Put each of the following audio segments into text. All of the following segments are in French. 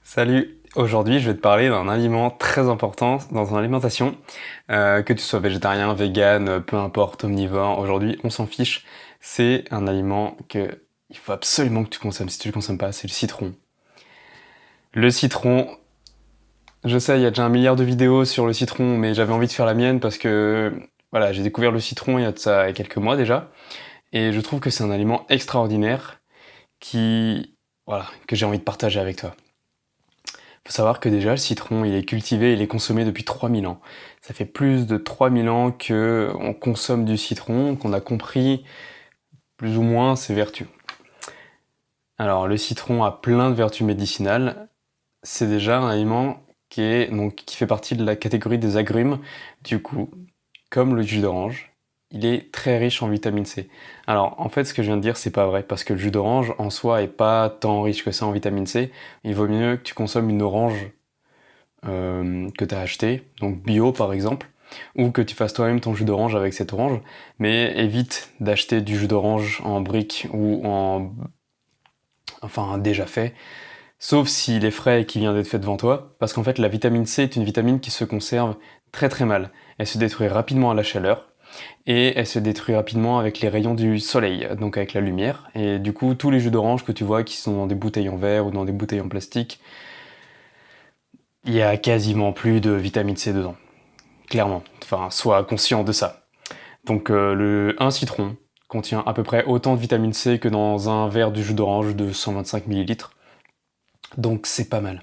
Salut, aujourd'hui je vais te parler d'un aliment très important dans ton alimentation, que tu sois végétarien, vegan, peu importe, omnivore, aujourd'hui on s'en fiche, c'est un aliment que il faut absolument que tu consommes, si tu le consommes pas, c'est le citron. Le citron, je sais, il y a déjà un milliard de vidéos sur le citron, mais j'avais envie de faire la mienne parce que, voilà, j'ai découvert le citron il y a de ça quelques mois déjà, et je trouve que c'est un aliment extraordinaire qui, voilà, que j'ai envie de partager avec toi. Faut savoir que déjà, le citron, il est cultivé, il est consommé depuis 3000 ans. Ça fait plus de 3000 ans que on consomme du citron, qu'on a compris plus ou moins ses vertus. Alors, le citron a plein de vertus médicinales. C'est déjà un aliment qui fait partie de la catégorie des agrumes. Du coup, comme le jus d'orange, il est très riche en vitamine C. Alors, en fait, ce que je viens de dire, c'est pas vrai, parce que le jus d'orange, en soi, est pas tant riche que ça en vitamine C. Il vaut mieux que tu consommes une orange que tu as acheté, donc bio par exemple, ou que tu fasses toi-même ton jus d'orange avec cette orange, mais évite d'acheter du jus d'orange en brique ou enfin déjà fait, sauf s'il est frais et qu'il vient d'être fait devant toi, parce qu'en fait la vitamine C est une vitamine qui se conserve très très mal. Elle se détruit rapidement à la chaleur, et elle se détruit rapidement avec les rayons du soleil, donc avec la lumière, et du coup tous les jus d'orange que tu vois qui sont dans des bouteilles en verre ou dans des bouteilles en plastique, il y a quasiment plus de vitamine C dedans. Clairement. Enfin, sois conscient de ça. Donc un citron contient à peu près autant de vitamine C que dans un verre de jus d'orange de 125 millilitres. Donc c'est pas mal.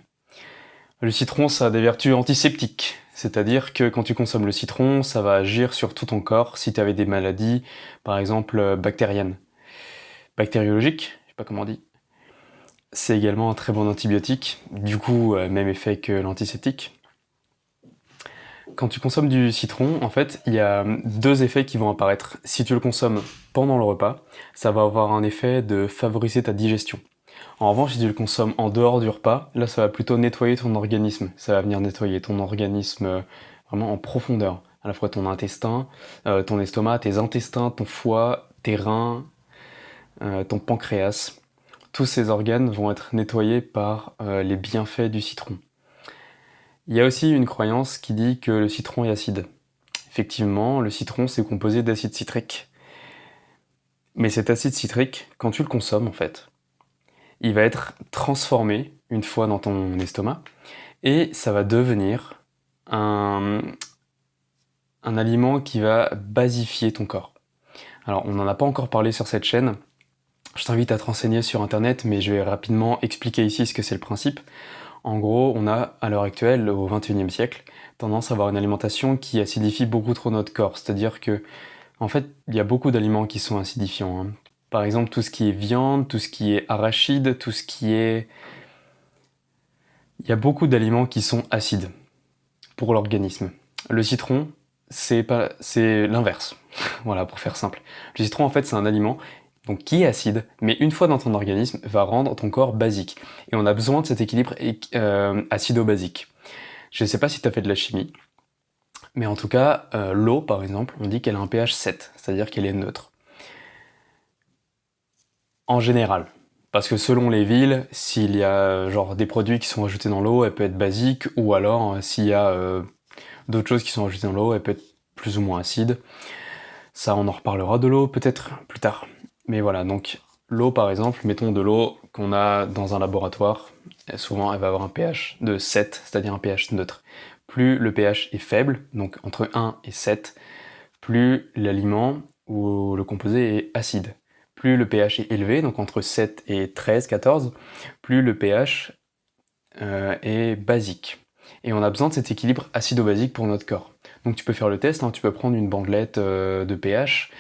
Le citron, ça a des vertus antiseptiques. C'est-à-dire que quand tu consommes le citron, ça va agir sur tout ton corps si tu avais des maladies, par exemple bactériennes. Bactériologiques, je sais pas comment on dit. C'est également un très bon antibiotique, du coup même effet que l'antiseptique. Quand tu consommes du citron, en fait, il y a deux effets qui vont apparaître. Si tu le consommes pendant le repas, ça va avoir un effet de favoriser ta digestion. En revanche, si tu le consommes en dehors du repas, là, ça va plutôt nettoyer ton organisme. Ça va venir nettoyer ton organisme vraiment en profondeur. À la fois ton intestin, ton estomac, tes intestins, ton foie, tes reins, ton pancréas. Tous ces organes vont être nettoyés par les bienfaits du citron. Il y a aussi une croyance qui dit que le citron est acide. Effectivement, le citron, c'est composé d'acide citrique. Mais cet acide citrique, quand tu le consommes, en fait, il va être transformé une fois dans ton estomac et ça va devenir un, un aliment qui va basifier ton corps. Alors, on n'en a pas encore parlé sur cette chaîne. Je t'invite à te renseigner sur internet, mais je vais rapidement expliquer ici ce que c'est le principe. En gros, on a, à l'heure actuelle, au XXIe siècle, tendance à avoir une alimentation qui acidifie beaucoup trop notre corps. C'est-à-dire que en fait, il y a beaucoup d'aliments qui sont acidifiants, hein. Par exemple, tout ce qui est viande, tout ce qui est arachide, tout ce qui est... Il y a beaucoup d'aliments qui sont acides pour l'organisme. Le citron, c'est l'inverse. Voilà, pour faire simple. Le citron, en fait, c'est un aliment donc, qui est acide, mais une fois dans ton organisme, va rendre ton corps basique. Et on a besoin de cet équilibre acido-basique. Je ne sais pas si tu as fait de la chimie, mais en tout cas, l'eau, par exemple, on dit qu'elle a un pH 7, c'est-à-dire qu'elle est neutre. En général. Parce que selon les villes, s'il y a genre des produits qui sont ajoutés dans l'eau, elle peut être basique, ou alors s'il y a d'autres choses qui sont ajoutées dans l'eau, elle peut être plus ou moins acide. Ça, on en reparlera de l'eau peut-être plus tard. Mais voilà, donc l'eau par exemple, mettons de l'eau qu'on a dans un laboratoire, et souvent elle va avoir un pH de 7, c'est-à-dire un pH neutre. Plus le pH est faible, donc entre 1 et 7, plus l'aliment ou le composé est acide. Plus le pH est élevé, donc entre 7 et 13, 14, plus le pH est basique. Et on a besoin de cet équilibre acido-basique pour notre corps. Donc tu peux faire le test, hein, tu peux prendre une bandelette de pH,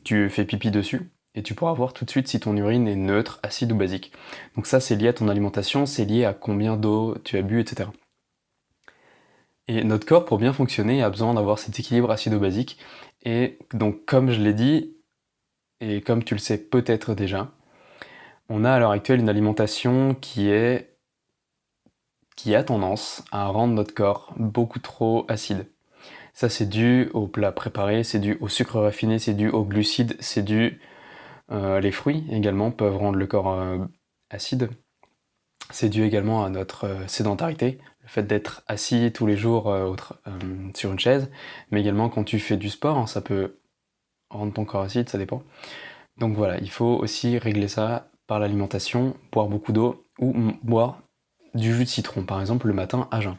tu fais pipi dessus, et tu pourras voir tout de suite si ton urine est neutre, acide ou basique. Donc ça c'est lié à ton alimentation, c'est lié à combien d'eau tu as bu, etc. Et notre corps, pour bien fonctionner, a besoin d'avoir cet équilibre acido-basique. Et donc, comme je l'ai dit, et comme tu le sais peut-être déjà, on a à l'heure actuelle une alimentation qui a tendance à rendre notre corps beaucoup trop acide. Ça, c'est dû aux plats préparés, c'est dû au sucre raffiné, c'est dû aux glucides, c'est dû... les fruits également peuvent rendre le corps acide. C'est dû également à notre sédentarité, le fait d'être assis tous les jours sur une chaise, mais également quand tu fais du sport, hein, ça peut rendre ton corps acide, ça dépend. Donc voilà, il faut aussi régler ça par l'alimentation, boire beaucoup d'eau ou boire du jus de citron, par exemple le matin à jeun.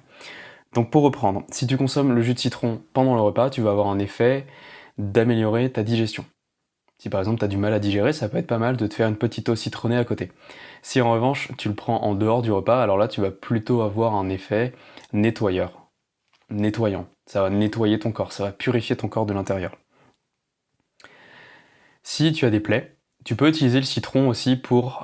Donc pour reprendre, si tu consommes le jus de citron pendant le repas, tu vas avoir un effet d'améliorer ta digestion. Si par exemple tu as du mal à digérer, ça peut être pas mal de te faire une petite eau citronnée à côté. Si en revanche tu le prends en dehors du repas, alors là tu vas plutôt avoir un effet nettoyant. Ça va nettoyer ton corps, ça va purifier ton corps de l'intérieur. Si tu as des plaies, tu peux utiliser le citron aussi pour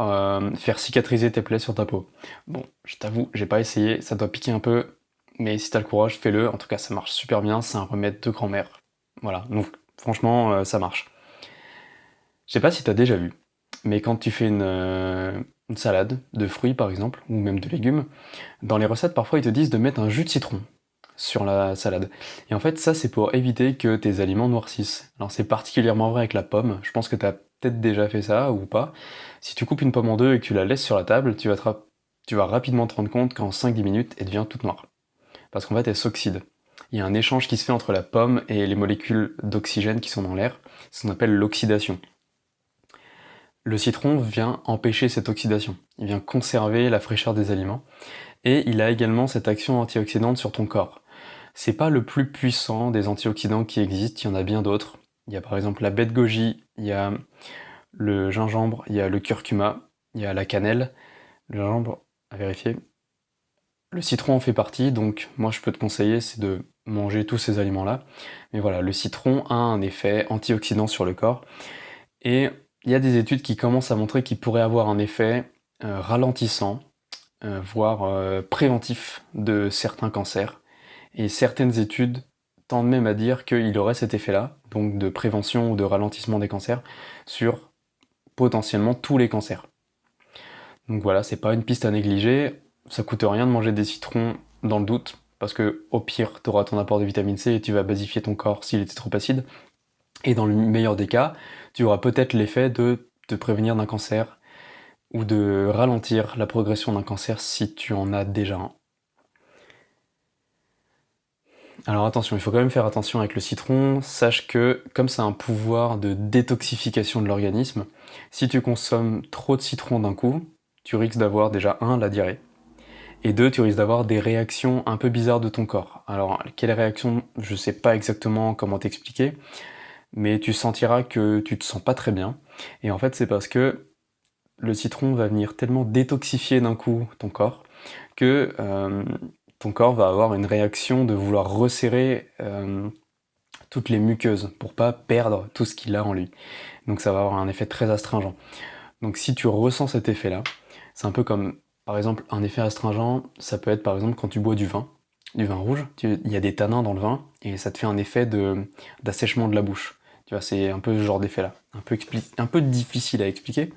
faire cicatriser tes plaies sur ta peau. Bon, je t'avoue, j'ai pas essayé, ça doit piquer un peu, mais si t'as le courage, fais-le. En tout cas, ça marche super bien, c'est un remède de grand-mère. Voilà, donc franchement, ça marche. Je sais pas si t'as déjà vu, mais quand tu fais une salade de fruits par exemple, ou même de légumes, dans les recettes parfois ils te disent de mettre un jus de citron sur la salade. Et en fait ça c'est pour éviter que tes aliments noircissent. Alors c'est particulièrement vrai avec la pomme, je pense que t'as peut-être déjà fait ça ou pas. Si tu coupes une pomme en deux et que tu la laisses sur la table, tu vas rapidement te rendre compte qu'en 5-10 minutes elle devient toute noire. Parce qu'en fait elle s'oxyde. Il y a un échange qui se fait entre la pomme et les molécules d'oxygène qui sont dans l'air, c'est ce qu'on appelle l'oxydation. Le citron vient empêcher cette oxydation, il vient conserver la fraîcheur des aliments, et il a également cette action antioxydante sur ton corps. C'est pas le plus puissant des antioxydants qui existent, il y en a bien d'autres. Il y a par exemple la baie de goji, il y a le gingembre, il y a le curcuma, il y a la cannelle. Le gingembre, à vérifier. Le citron en fait partie, donc moi je peux te conseiller, c'est de manger tous ces aliments-là. Mais voilà, le citron a un effet antioxydant sur le corps. Et il y a des études qui commencent à montrer qu'il pourrait avoir un effet ralentissant, voire préventif de certains cancers. Et certaines études tendent même à dire qu'il aurait cet effet-là, donc de prévention ou de ralentissement des cancers, sur potentiellement tous les cancers. Donc voilà, c'est pas une piste à négliger, ça coûte rien de manger des citrons dans le doute, parce que au pire, tu auras ton apport de vitamine C et tu vas basifier ton corps s'il était trop acide. Et dans le meilleur des cas, tu auras peut-être l'effet de te prévenir d'un cancer ou de ralentir la progression d'un cancer si tu en as déjà un. Alors attention, il faut quand même faire attention avec le citron. Sache que comme ça a un pouvoir de détoxification de l'organisme, si tu consommes trop de citron d'un coup, tu risques d'avoir déjà la diarrhée. Et deux, tu risques d'avoir des réactions un peu bizarres de ton corps. Alors, quelles réactions, je sais pas exactement comment t'expliquer, mais tu sentiras que tu te sens pas très bien. Et en fait, c'est parce que le citron va venir tellement détoxifier d'un coup ton corps que ton corps va avoir une réaction de vouloir resserrer toutes les muqueuses pour pas perdre tout ce qu'il a en lui. Donc ça va avoir un effet très astringent. Donc si tu ressens cet effet-là, c'est un peu comme par exemple un effet astringent, ça peut être par exemple quand tu bois du vin rouge, il y a des tanins dans le vin et ça te fait un effet d'assèchement de la bouche. Tu vois, c'est un peu ce genre d'effet-là. Un peu difficile à expliquer.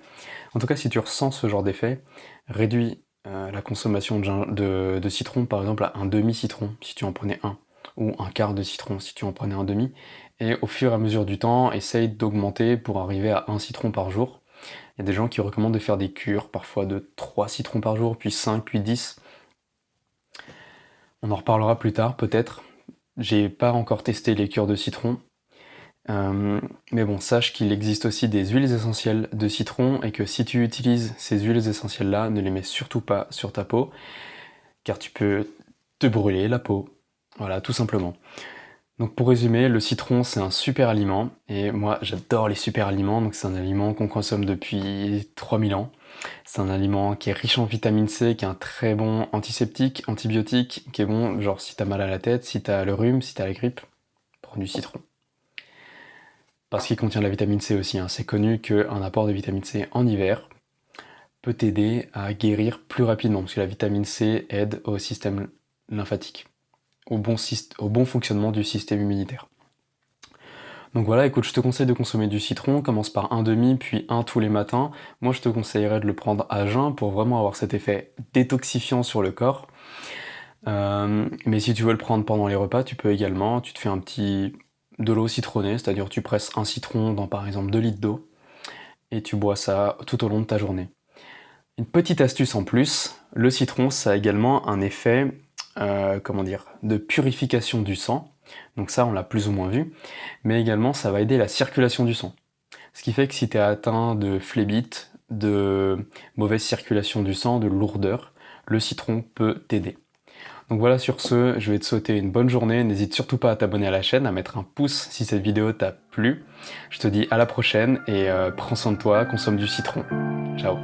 En tout cas, si tu ressens ce genre d'effet, réduis la consommation de citron par exemple à un demi-citron si tu en prenais un, ou un quart de citron si tu en prenais un demi, et au fur et à mesure du temps, essaye d'augmenter pour arriver à un citron par jour. Il y a des gens qui recommandent de faire des cures, parfois de 3 citrons par jour, puis 5, puis 10. On en reparlera plus tard, peut-être. J'ai pas encore testé les cures de citron. Mais bon, sache qu'il existe aussi des huiles essentielles de citron et que si tu utilises ces huiles essentielles-là, ne les mets surtout pas sur ta peau, car tu peux te brûler la peau. Voilà, tout simplement. Donc pour résumer, le citron c'est un super aliment, et moi j'adore les super aliments, donc c'est un aliment qu'on consomme depuis 3000 ans. C'est un aliment qui est riche en vitamine C, qui est un très bon antiseptique, antibiotique, qui est bon, genre si t'as mal à la tête, si t'as le rhume, si t'as la grippe, prends du citron. Parce qu'il contient de la vitamine C aussi, hein. C'est connu qu'un apport de vitamine C en hiver peut t'aider à guérir plus rapidement, parce que la vitamine C aide au système lymphatique, au bon fonctionnement du système immunitaire. Donc voilà, écoute, je te conseille de consommer du citron, commence par un demi, puis un tous les matins. Moi, je te conseillerais de le prendre à jeun pour vraiment avoir cet effet détoxifiant sur le corps. Mais si tu veux le prendre pendant les repas, tu peux également, tu te fais de l'eau citronnée, c'est-à-dire tu presses un citron dans par exemple 2 litres d'eau, et tu bois ça tout au long de ta journée. Une petite astuce en plus, le citron, ça a également un effet, de purification du sang. Donc ça, on l'a plus ou moins vu. Mais également, ça va aider la circulation du sang. Ce qui fait que si tu es atteint de phlébite, de mauvaise circulation du sang, de lourdeur, le citron peut t'aider. Donc voilà, sur ce, je vais te souhaiter une bonne journée. N'hésite surtout pas à t'abonner à la chaîne, à mettre un pouce si cette vidéo t'a plu. Je te dis à la prochaine et prends soin de toi, consomme du citron. Ciao.